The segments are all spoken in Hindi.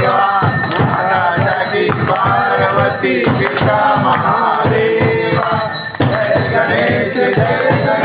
माता जाकी पार्वती पिता महादेवा। जय गणेश देवा।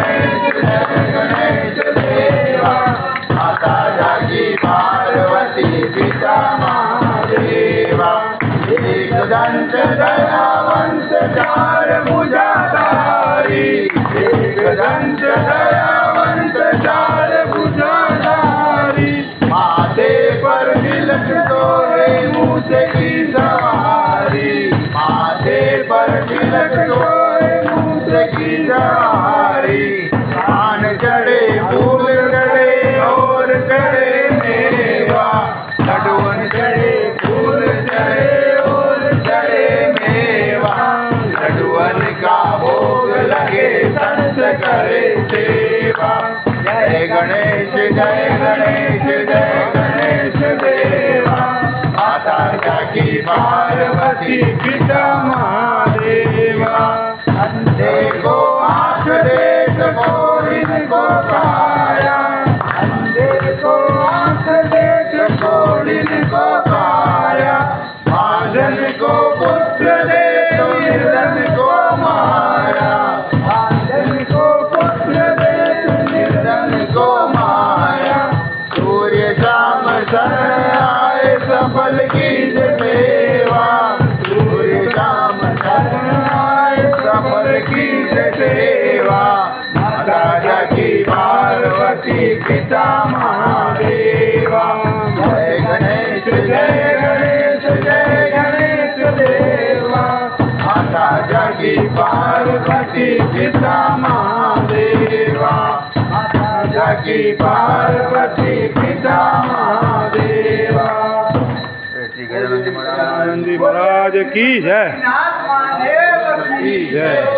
माता जाकी पार्वती पिता महादेवा। एक दंत दयावंत चार भुजाधारी। एक दंत दयावंत चार भुजाधारी। माथे पर तिलक सोहे मूस की सवारी। माथे पर तिलक सोहे मूस की सवारी। कान चढ़े फूल चढ़े और चढ़े मेवा। लड्डुअन चढ़े फूल चढ़े और चढ़े मेवा। लड्डुअन का भोग लगे संत करे सेवा। जय गणेश जय गणेश जय गणेश देवा। माता जाकी पार्वती पिता महादेवा। अंधे को आँख देख कोढ़िन को काया। अंधे को आँख देख कोढ़िन को काया। बांझन को पुत्र दे निर्धन को माया। बांझन को पुत्र दे निर्धन को माया। सूर्य शाम शरण आए सफल कीज सेवा। सूर्य शाम शरण आए सफल कीज सेवा। माता जाकी पार्वती पिता महादेवा। जय गणेश जय गणेश देवा। माता जाकी पार्वती पिता महादेवा। माता जाकी पार्वती पिता महादेवा। नंदी महाराज की जय की जय।